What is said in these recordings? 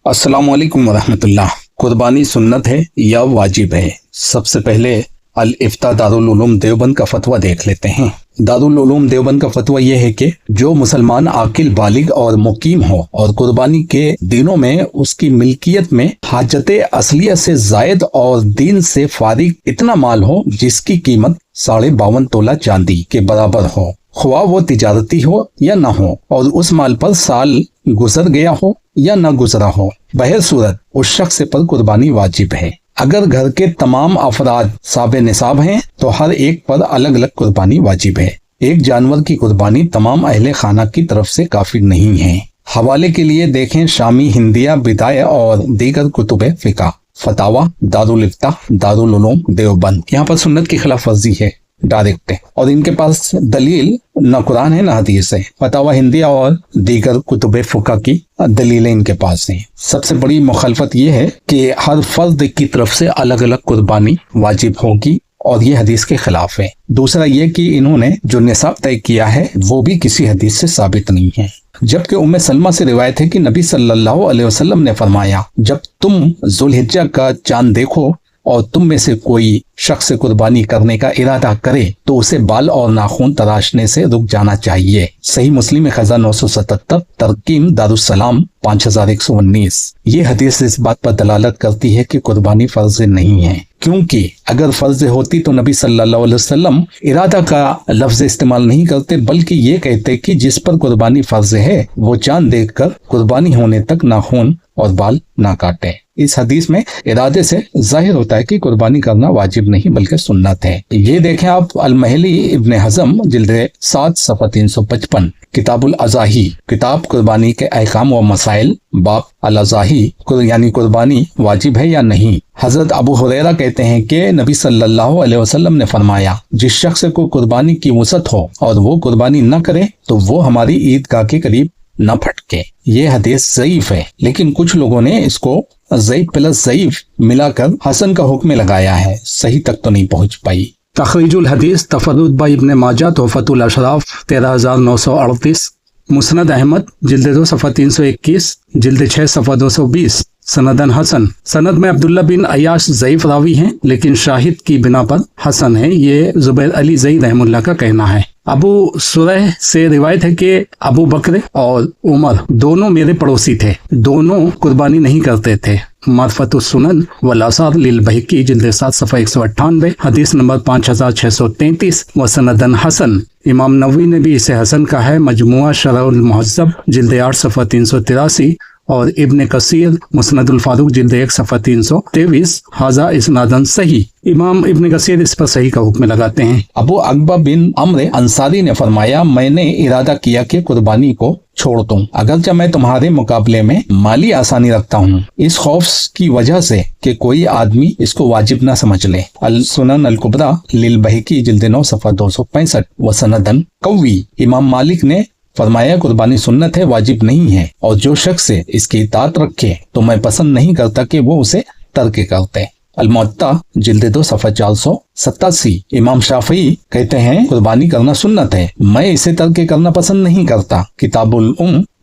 अस्सलाम वालेकुम वरहमतुल्लाह। कुर्बानी सुन्नत है या वाजिब है? सबसे पहले अल इफ्ता दारुल उलूम देवबंद का फतवा देख लेते हैं। दारुल उलूम देवबंद का फतवा यह है कि जो मुसलमान आकिल बालिग और मुकीम हो और कुर्बानी के दिनों में उसकी मिल्कियत में हाजत असलिया से जायद और दीन से फारिग इतना माल हो जिसकी कीमत 52.5 तोला चांदी के बराबर हो, ख्वाह वो तिजारती हो या न हो, और उस माल पर साल गुजर गया हो या न गुजरा हो, बहर सूरत उस शख्स पर कुर्बानी वाजिब है। अगर घर के तमाम अफराद साबे निसाब हैं तो हर एक पर अलग अलग कुर्बानी वाजिब है। एक जानवर की कुर्बानी तमाम अहले खाना की तरफ से काफी नहीं है। हवाले के लिए देखें शामी हिंदिया बिदाया और दीगर कुतुब फिका, फतावा दारुल इफ्ता दारुल उलूम देवबंद। यहाँ पर सुन्नत की खिलाफ वर्जी है डायरेक्ट है, और इनके पास दलील न कुरान है न हदीस है। फतावा हिंदिया और दीगर कुतुब फुका की दलीलें इनके पास हैं। सबसे बड़ी मुखालफत ये है कि हर फर्द की तरफ से अलग अलग कुर्बानी वाजिब होगी और ये हदीस के खिलाफ है। दूसरा ये कि इन्होंने जो निसाब तय किया है वो भी किसी हदीस से साबित नहीं है। जबकि उम्मे सलमा से रिवायत है कि नबी सल्लल्लाहु अलैहि वसल्लम ने फरमाया, जब तुम जुल्हिज्जा का चांद देखो और तुम में से कोई शख्स कुर्बानी करने का इरादा करे तो उसे बाल और नाखून तराशने से रुक जाना चाहिए। सही मुस्लिम में खजा 977, तरकीम दारुस्सलाम 5119। ये हदीस इस बात पर दलालत करती है कि कुर्बानी फर्ज नहीं है, क्योंकि अगर फर्ज होती तो नबी सल्लल्लाहु अलैहि वसल्लम इरादा का लफ्ज इस्तेमाल नहीं करते, बल्कि ये कहते कि जिस पर कुर्बानी फर्ज है वो चांद देखकर कुर्बानी होने तक नाखून और बाल ना काटे। इस हदीस में इरादे से जाहिर होता है कि कुर्बानी करना वाजिब नहीं बल्कि सुन्नत है। ये देखें आप अल-महली इब्न हज़म जिल्द 7 सफ़ा 355, किताबुल अज़ाही, किताब कुर्बानी के अहकाम व मसाइल, बाब अल-अज़ाही यानी कुर्बानी वाजिब है या नहीं। हजरत अबू हुरैरा कहते हैं कि नबी सल्लल्लाहु अलैहि वसल्लम ने फरमाया, जिस शख्स को कुर्बानी की वसअत हो और वो कुर्बानी न करे तो वो हमारी ईदगाह के करीब न फटके। ये हदीस ज़ईफ है, लेकिन कुछ लोगों ने इसको ज़ईफ प्लस ज़ईफ मिलाकर हसन का हुक्म लगाया है, सही तक तो नहीं पहुंच पाई। तखरीजुल हदीस तफर्रुद बाई इब्न माजा तोहफतुल अशराफ 13938, मुस्नद अहमद जिल्द 2 सफ़ा 321, जिल्द 6 सफ़ा 220, सनदन हसन। सनद में अब्दुल्ला बिन अयाश ज़ईफ रावी हैं, लेकिन शाहिद की बिना पर हसन है। ये जुबैर अली ज़ई रहमुल्लाह का कहना है। अबू सुरह से रिवायत है कि अबू बकर और उमर दोनों मेरे पड़ोसी थे, दोनों कुर्बानी नहीं करते थे। मार्फतुस सुनन वल आसार लिल बहकी जिल्द 7 सफ़ा 198, हदीस नंबर 5633 व सनदन हसन। इमाम नववी ने भी इसे हसन कहा है। मजमुआ शरहुल मुहज़्ज़ब जिल्द 8 सफ़ा 383 और इब्न कसीर मुस्नदुल फारूक जिल्द 1 सफ़ा 323, हाजा इस्नादन सही। इमाम इब्न कसीर इस पर सही का हुक्म लगाते हैं। अबू अकबा बिन अम्र अंसारी ने फरमाया, मैंने इरादा किया कि कुर्बानी को छोड़ दूं, अगरचे मैं तुम्हारे मुकाबले में माली आसानी रखता हूँ, इस खौफ की वजह से कि कोई आदमी इसको वाजिब न समझ ले। अल सुनन अल कुबरा लिल बहकी जिल्द 9 सफ़ा 265 व सनदन कवी। इमाम मालिक ने फरमाया, कुर्बानी सुन्नत है, वाजिब नहीं है, और जो शख्स इसकी इताअत रखे तो मैं पसंद नहीं करता कि वो उसे तर्क करते। अल-मुअत्ता जिल्द 2 सफ़ा 487। इमाम शाफई कहते हैं कुर्बानी करना सुन्नत है, मैं इसे तर्क करना पसंद नहीं करता। किताबुल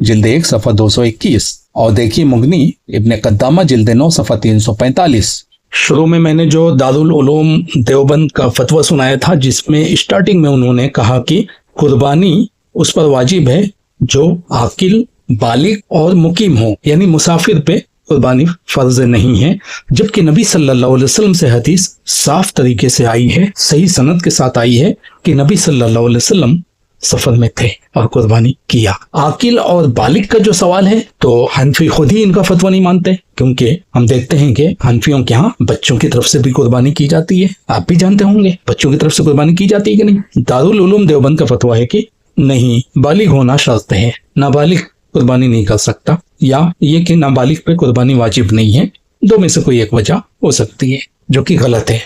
जिल्द 1 सफ़ा 221। और देखिए मुगनी इब्न कद्दामा जिल्द 9 सफ़ा 345। शुरू में मैंने जो दारुल उलूम देवबंद का फतवा सुनाया था, जिसमें स्टार्टिंग में उन्होंने कहा कि कुर्बानी उस पर वाजिब है जो आकिल बालिग और मुकीम हो, यानी मुसाफिर पे कुर्बानी फर्ज नहीं है। जबकि नबी सल्लल्लाहु अलैहि वसल्लम से हदीस साफ तरीके से आई है, सही सनद के साथ आई है कि नबी सल्लल्लाहु अलैहि वसल्लम सफर में थे और कुर्बानी किया। आकिल और बालिग का जो सवाल है तो हनफी खुद ही इनका फतवा नहीं मानते, क्योंकि हम देखते हैं कि हनफियों के यहाँ बच्चों की तरफ से भी कुर्बानी की जाती है। आप भी जानते होंगे बच्चों की तरफ से कुर्बानी की जाती है कि नहीं। दारुल उलूम देवबंद का फतवा है कि नहीं, बालिग होना शर्त है, नाबालिग कुर्बानी नहीं कर सकता, या ये कि नाबालिग पे कुर्बानी वाजिब नहीं है। दो में से कोई एक वजह हो सकती है, जो कि गलत है।